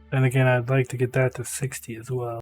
And again, I'd like to get that to 60 as well.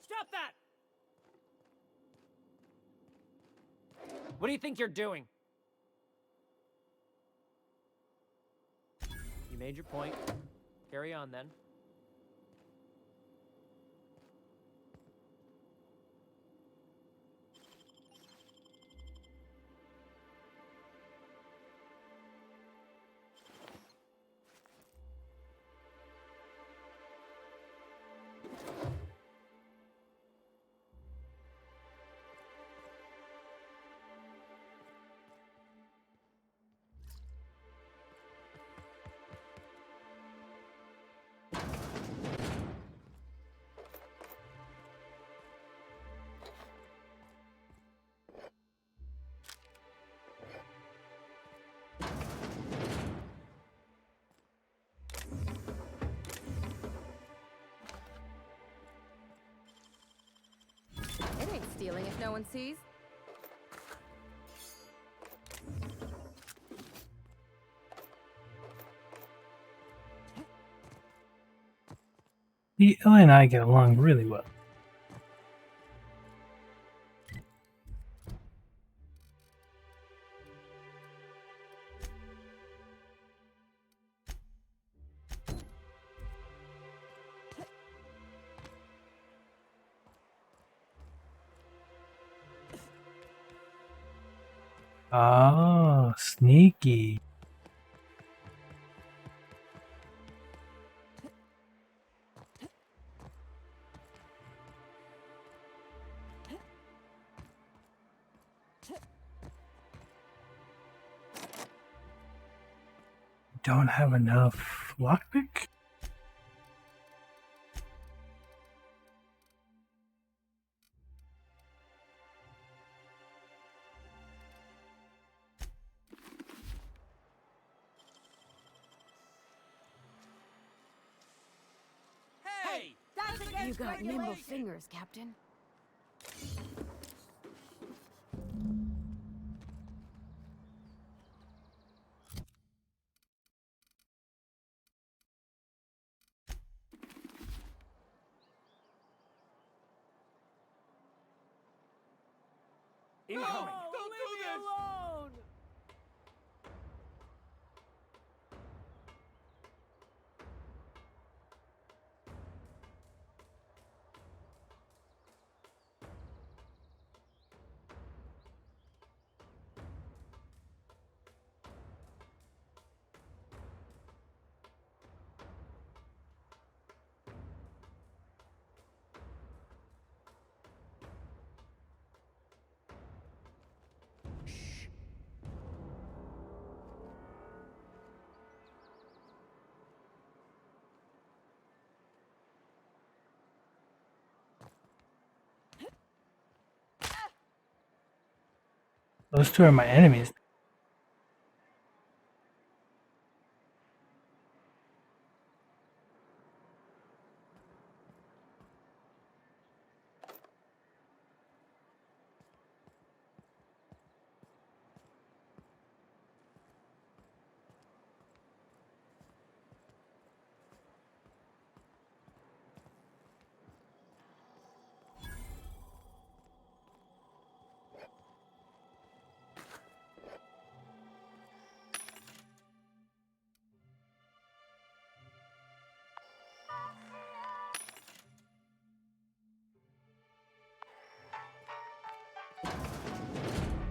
Stop that! What do you think you're doing? You made your point. Carry on, then. It ain't stealing if no one sees. Ellie and I get along really well. Oh, sneaky. Don't have enough lockpick? Hey! You got nimble fingers, Captain. Incoming! Don't do this! Alone! Those two are my enemies.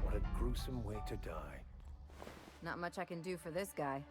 What a gruesome way to die. Not much I can do for this guy.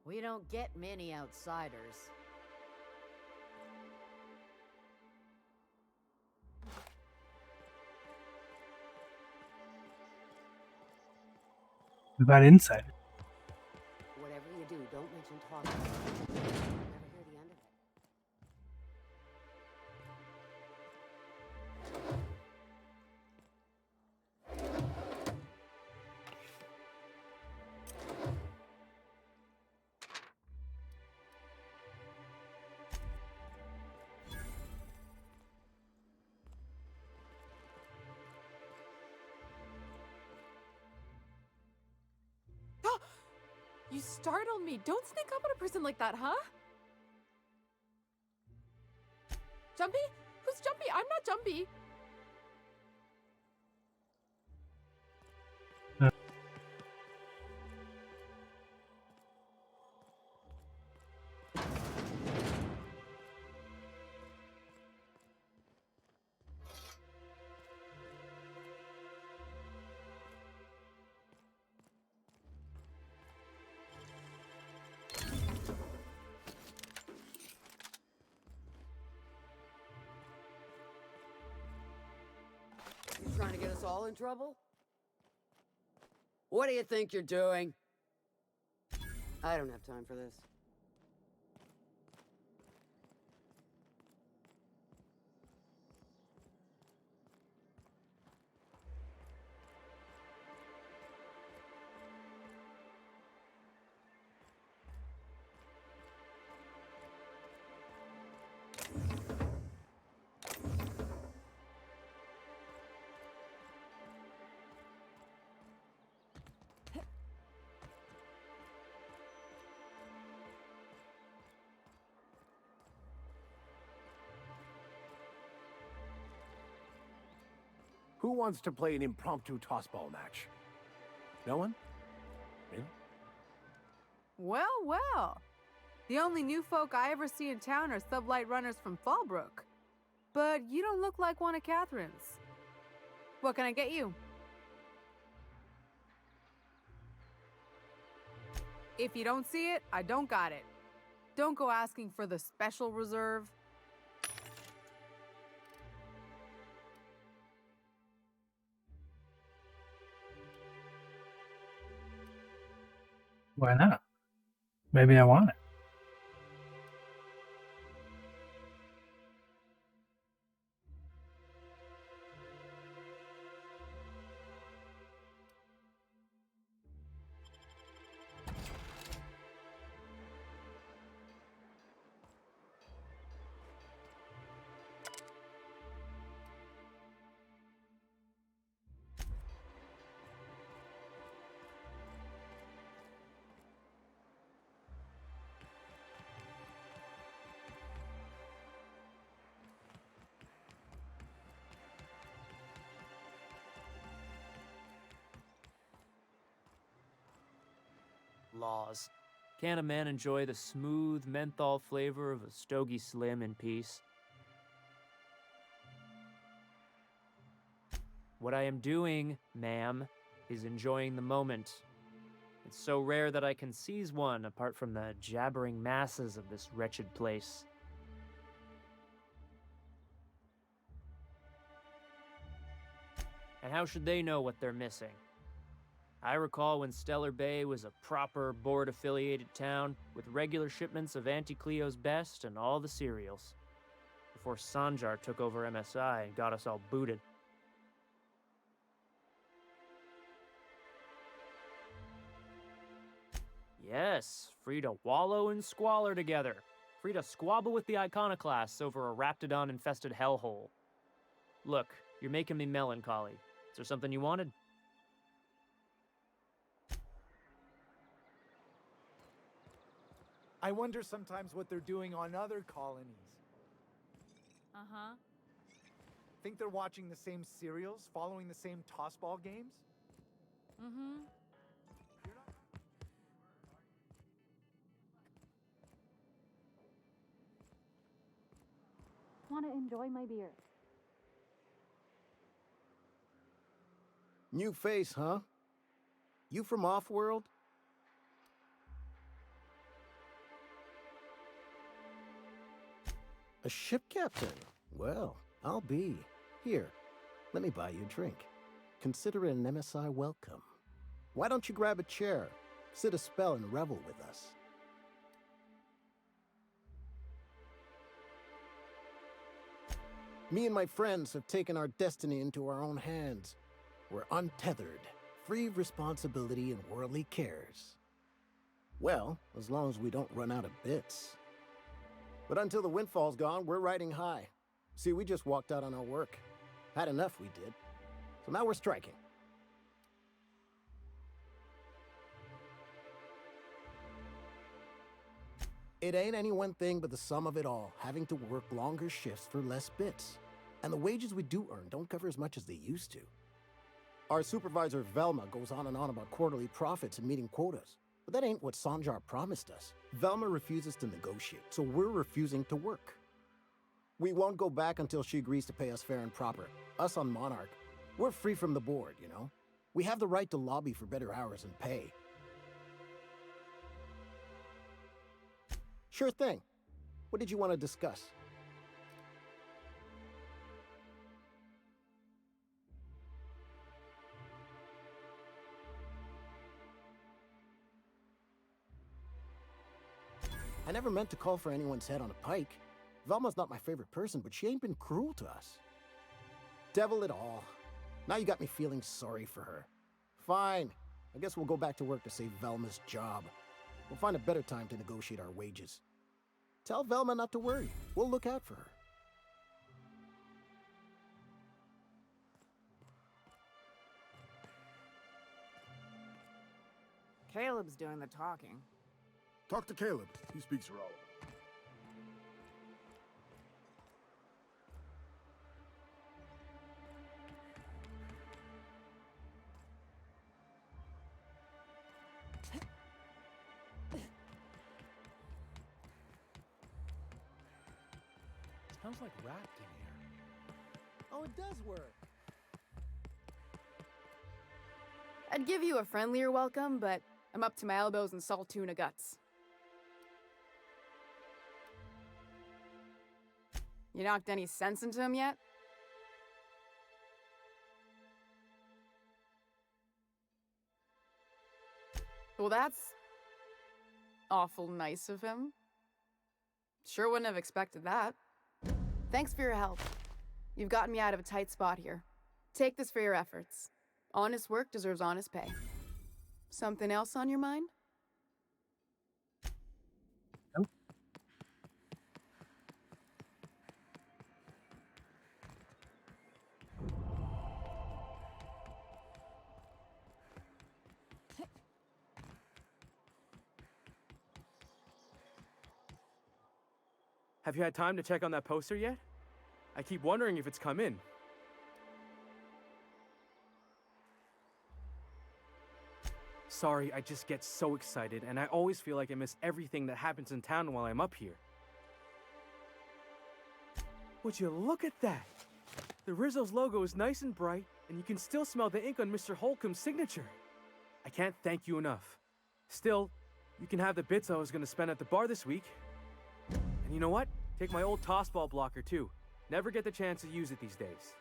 We don't get many outsiders. What about inside? Whatever you do, don't mention talking. Never hear the end of it. You startled me. Don't sneak up on a person like that, huh? Jumpy? Who's Jumpy? I'm not Jumpy. You trying to get us all in trouble? What do you think you're doing? I don't have time for this. Who wants to play an impromptu tossball match? No one? Really? Well, well. The only new folk I ever see in town are sublight runners from Fallbrook. But you don't look like one of Catherine's. What can I get you? If you don't see it, I don't got it. Don't go asking for the special reserve. Why not? Maybe I want it. Laws. Can't a man enjoy the smooth menthol flavor of a Stogie Slim in peace? What I am doing, ma'am, is enjoying the moment. It's so rare that I can seize one apart from the jabbering masses of this wretched place. And how should they know what they're missing? I recall when Stellar Bay was a proper board-affiliated town with regular shipments of Auntie Cleo's best and all the cereals, before Sanjar took over MSI and got us all booted. Yes, free to wallow in squalor together. Free to squabble with the iconoclasts over a raptidon-infested hellhole. Look, you're making me melancholy. Is there something you wanted? I wonder sometimes what they're doing on other colonies. Uh-huh. Think they're watching the same serials, following the same tossball games? Mm-hmm. Want to enjoy my beer. New face, huh? You from Offworld? A ship captain? Well, I'll be. Here, let me buy you a drink. Consider it an MSI welcome. Why don't you grab a chair, sit a spell, and revel with us? Me and my friends have taken our destiny into our own hands. We're untethered, free of responsibility and worldly cares. Well, as long as we don't run out of bits. But until the windfall's gone, we're riding high. See, we just walked out on our work. Had enough, we did. So now we're striking. It ain't any one thing but the sum of it all, having to work longer shifts for less bits. And the wages we do earn don't cover as much as they used to. Our supervisor Velma goes on and on about quarterly profits and meeting quotas. But that ain't what Sanjar promised us. Velma refuses to negotiate, so we're refusing to work. We won't go back until she agrees to pay us fair and proper. Us on Monarch, we're free from the board, you know? We have the right to lobby for better hours and pay. Sure thing. What did you want to discuss? I never meant to call for anyone's head on a pike. Velma's not my favorite person, but she ain't been cruel to us. Devil it all. Now you got me feeling sorry for her. Fine. I guess we'll go back to work to save Velma's job. We'll find a better time to negotiate our wages. Tell Velma not to worry. We'll look out for her. Caleb's doing the talking. Talk to Caleb. He speaks for all of us. Smells like wrapped in here. Oh, it does work. I'd give you a friendlier welcome, but I'm up to my elbows in salt tuna guts. You knocked any sense into him yet? Well, that's awful nice of him. Sure wouldn't have expected that. Thanks for your help. You've gotten me out of a tight spot here. Take this for your efforts. Honest work deserves honest pay. Something else on your mind? Nope. Have you had time to check on that poster yet? I keep wondering if it's come in. Sorry, I just get so excited, and I always feel like I miss everything that happens in town while I'm up here. Would you look at that? The Rizzo's logo is nice and bright, and you can still smell the ink on Mr. Holcomb's signature. I can't thank you enough. Still, you can have the bits I was going to spend at the bar this week. And you know what? Take my old tossball blocker too. Never get the chance to use it these days.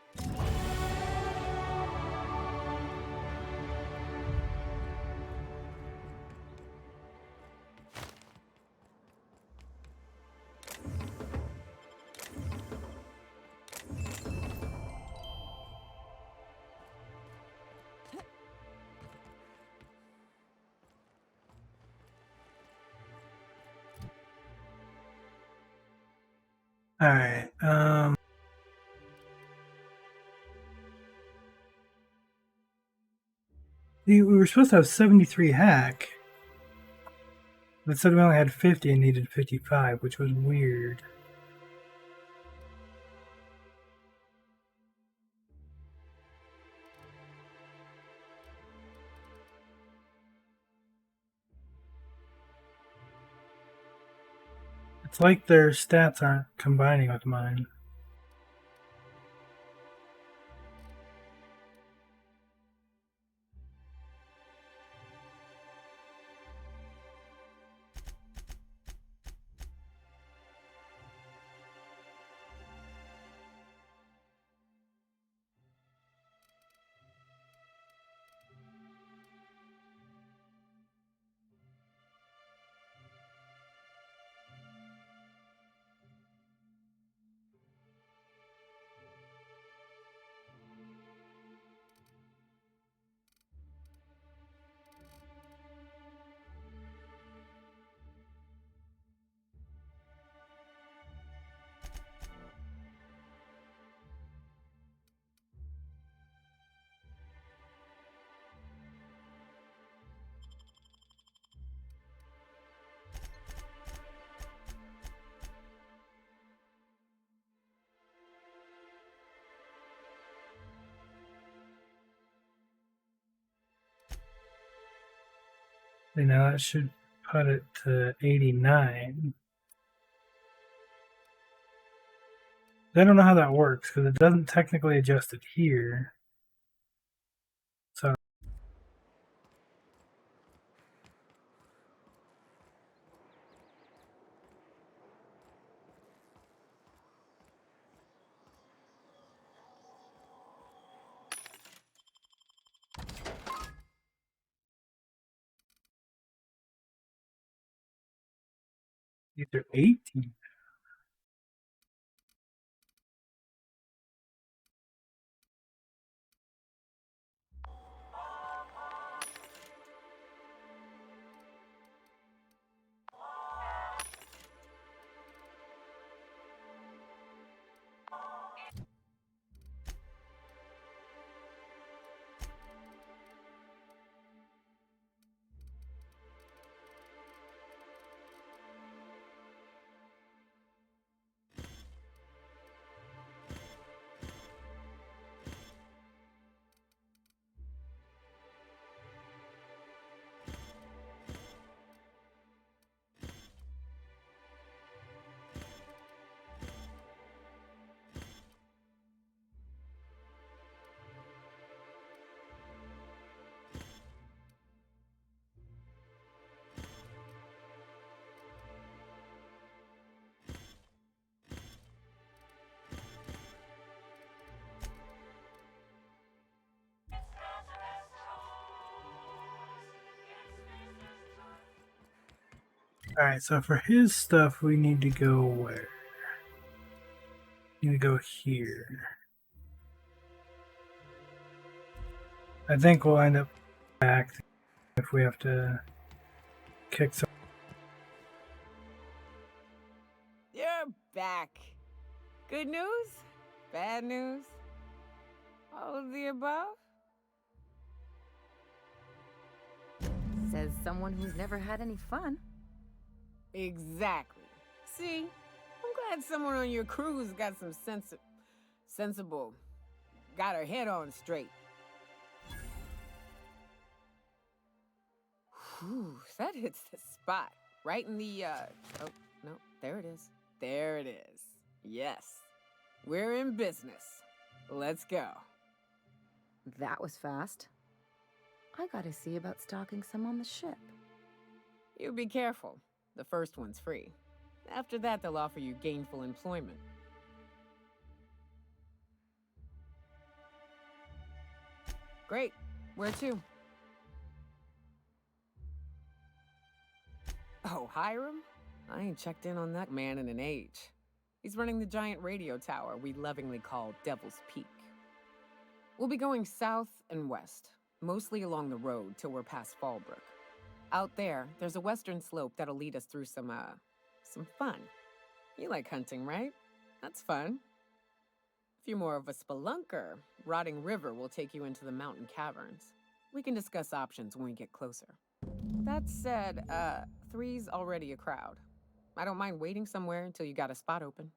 All right. We were supposed to have 73 hack. But it said we only had 50 and needed 55, which was weird. It's like their stats aren't combining with mine. You know, that should put it to 89. I don't know how that works because it doesn't technically adjust it here. So these are 18. Alright, so for his stuff, we need to go where? We need to go here. I think we'll end up back if we have to kick some. You're back. Good news? Bad news? All of the above? Says someone who's never had any fun. Exactly. See, I'm glad someone on your crew's got some sensible, got her head on straight. Whew, that hits the spot. Right in the, oh, no, there it is. There it is. Yes. We're in business. Let's go. That was fast. I gotta see about stocking some on the ship. You be careful. The first one's free. After that, they'll offer you gainful employment. Great. Where to? Oh, Hiram? I ain't checked in on that man in an age. He's running the giant radio tower we lovingly call Devil's Peak. We'll be going south and west, mostly along the road till we're past Fallbrook. Out there, there's a western slope that'll lead us through some fun. You like hunting, right? That's fun. If you're more of a spelunker, Rotting River will take you into the mountain caverns. We can discuss options when we get closer. That said, 3's already a crowd. I don't mind waiting somewhere until you got a spot open.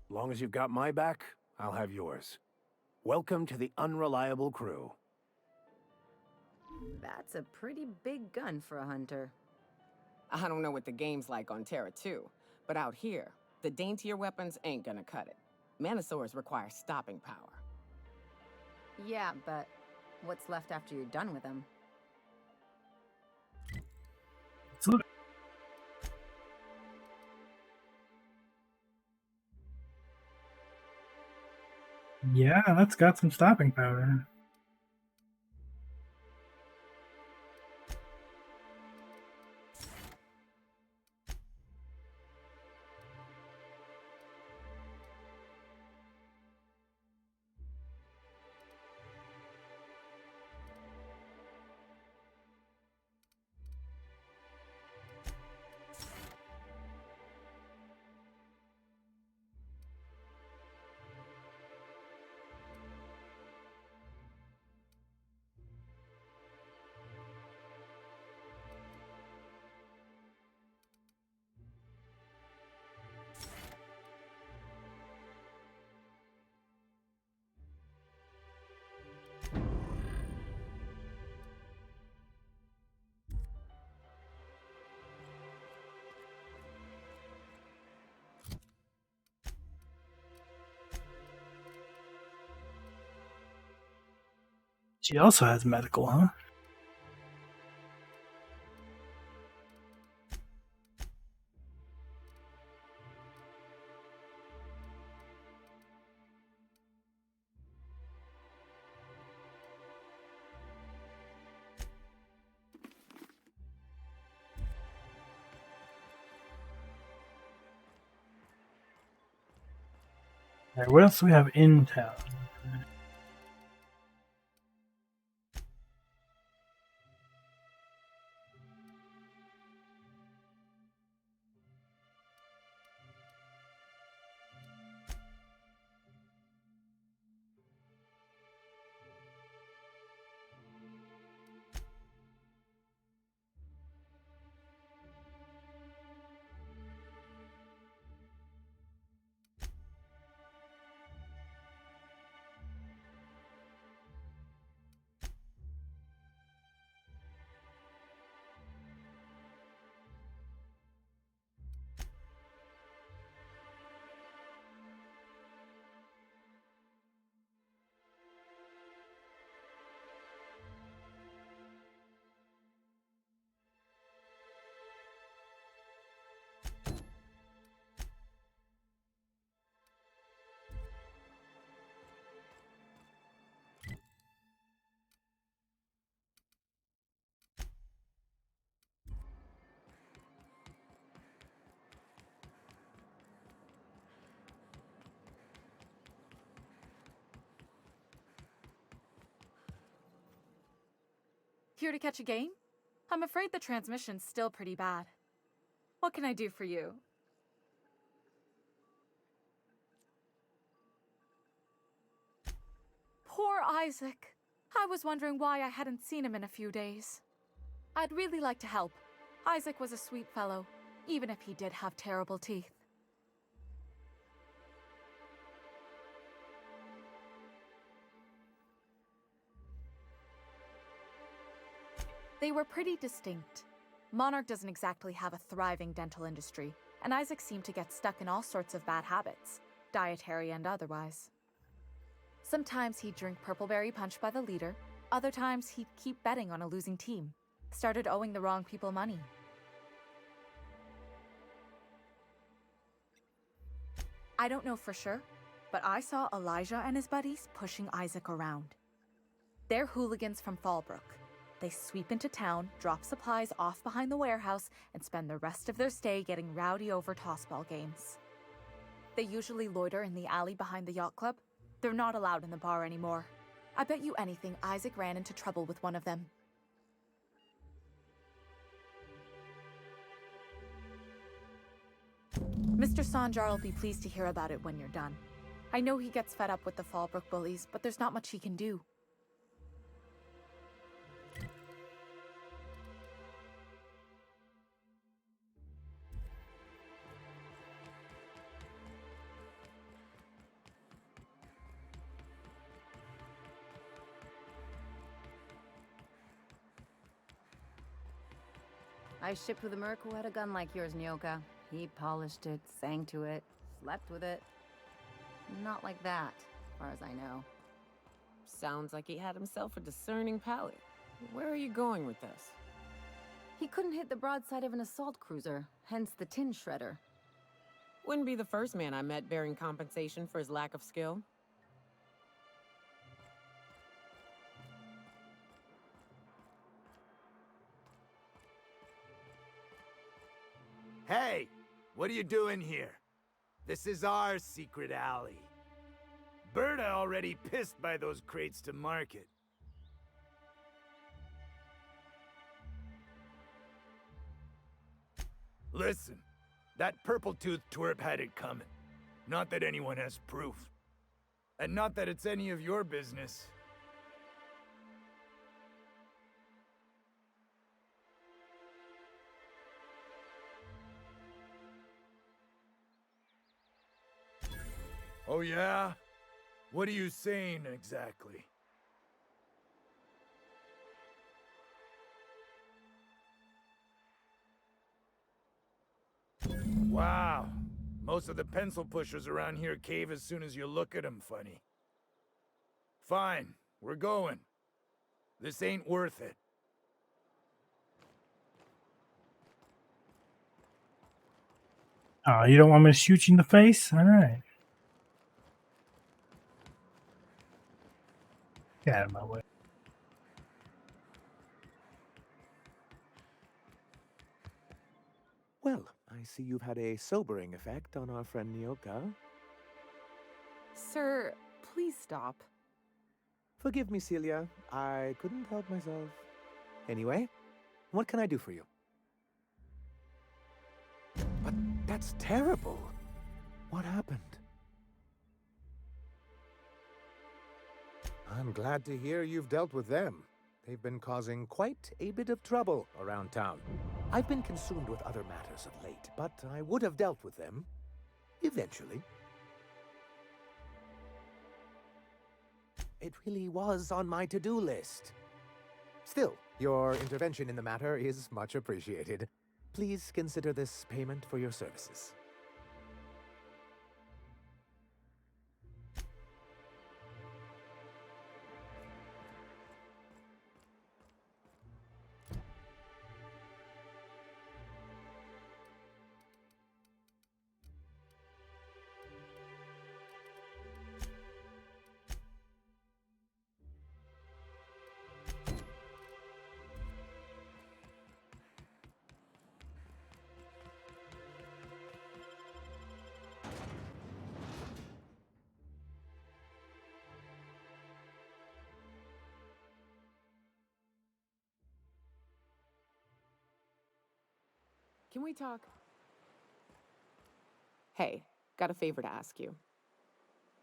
Long as you've got my back, I'll have yours. Welcome to the unreliable crew. That's a pretty big gun for a hunter. I don't know what the game's like on Terra 2, but out here, the daintier weapons ain't gonna cut it. Manosaurs require stopping power. Yeah, but what's left after you're done with them? Yeah, that's got some stopping power. She also has medical, huh? Alright, what else do we have in town? Here to catch a game? I'm afraid the transmission's still pretty bad. What can I do for you? Poor Isaac. I was wondering why I hadn't seen him in a few days. I'd really like to help. Isaac was a sweet fellow, even if he did have terrible teeth. They were pretty distinct. Monarch doesn't exactly have a thriving dental industry, and Isaac seemed to get stuck in all sorts of bad habits, dietary and otherwise. Sometimes he'd drink purpleberry punch by the liter, other times he'd keep betting on a losing team, started owing the wrong people money. I don't know for sure, but I saw Elijah and his buddies pushing Isaac around. They're hooligans from Fallbrook. They sweep into town, drop supplies off behind the warehouse, and spend the rest of their stay getting rowdy over tossball games. They usually loiter in the alley behind the yacht club. They're not allowed in the bar anymore. I bet you anything Isaac ran into trouble with one of them. Mr. Sanjar will be pleased to hear about it when you're done. I know he gets fed up with the Fallbrook bullies, but there's not much he can do. I shipped with a merc who had a gun like yours, Nyoka. He polished it, sang to it, slept with it. Not like that, as far as I know. Sounds like he had himself a discerning palate. Where are you going with this? He couldn't hit the broadside of an assault cruiser, hence the tin shredder. Wouldn't be the first man I met bearing compensation for his lack of skill. Hey, what are you doing here? This is our secret alley. Berta already pissed by those crates to market. Listen, that purple-toothed twerp had it coming. Not that anyone has proof. And not that it's any of your business. Oh yeah? What are you saying exactly? Wow. Most of the pencil pushers around here cave as soon as you look at them funny. Fine, we're going. This ain't worth it. Oh, you don't want me to shoot you in the face? All right. Get out of my way. Well, I see you've had a sobering effect on our friend Nyoka. Sir, please stop. Forgive me, Celia. I couldn't help myself. Anyway, what can I do for you? But that's terrible. What happened? I'm glad to hear you've dealt with them. They've been causing quite a bit of trouble around town. I've been consumed with other matters of late, but I would have dealt with them eventually. It really was on my to-do list. Still, your intervention in the matter is much appreciated. Please consider this payment for your services. Can we talk? Hey, got a favor to ask you.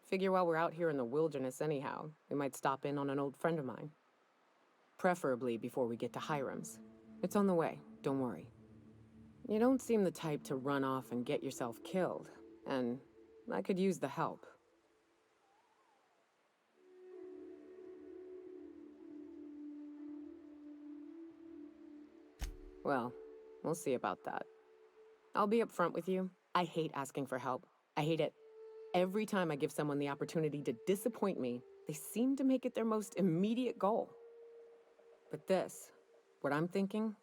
Figure while we're out here in the wilderness anyhow, we might stop in on an old friend of mine. Preferably before we get to Hiram's. It's on the way, don't worry. You don't seem the type to run off and get yourself killed, and I could use the help. Well, we'll see about that. I'll be upfront with you. I hate asking for help. I hate it. Every time I give someone the opportunity to disappoint me, they seem to make it their most immediate goal. But this, what I'm thinking,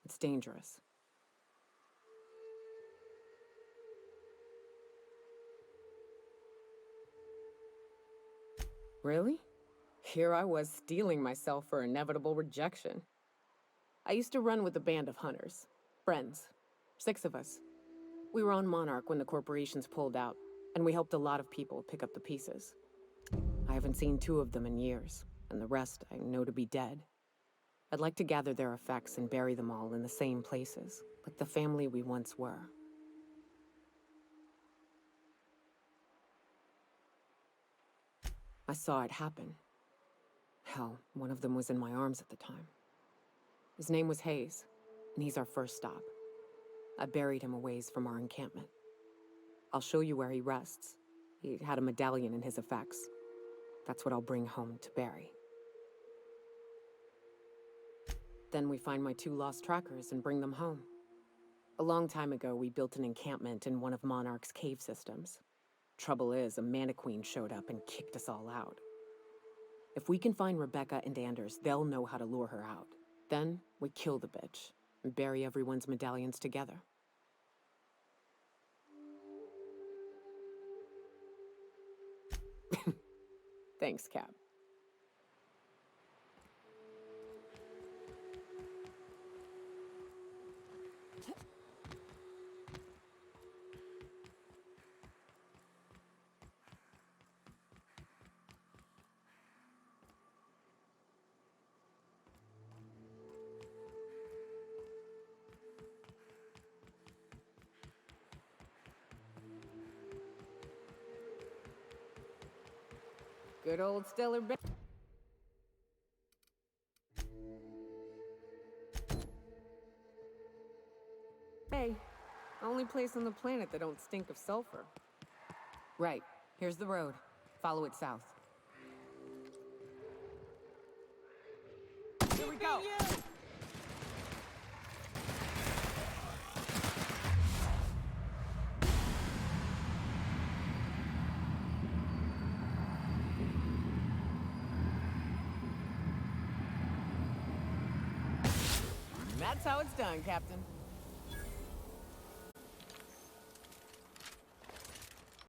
it's dangerous. Really? Here I was steeling myself for inevitable rejection. I used to run with a band of hunters. Friends. 6 of us. We were on Monarch when the corporations pulled out, and we helped a lot of people pick up the pieces. I haven't seen 2 of them in years, and the rest I know to be dead. I'd like to gather their effects and bury them all in the same places, like the family we once were. I saw it happen. Hell, one of them was in my arms at the time. His name was Hayes, and he's our first stop. I buried him a ways from our encampment. I'll show you where he rests. He had a medallion in his effects. That's what I'll bring home to Barry. Then we find my 2 lost trackers and bring them home. A long time ago, we built an encampment in one of Monarch's cave systems. Trouble is, a Mantiqueen showed up and kicked us all out. If we can find Rebecca and Anders, they'll know how to lure her out. Then, we kill the bitch and bury everyone's medallions together. Thanks, Cap. Good old Stellar Bay. Hey, only place on the planet that don't stink of sulfur. Right, here's the road. Follow it south. Here we go! that's how it's done, Captain.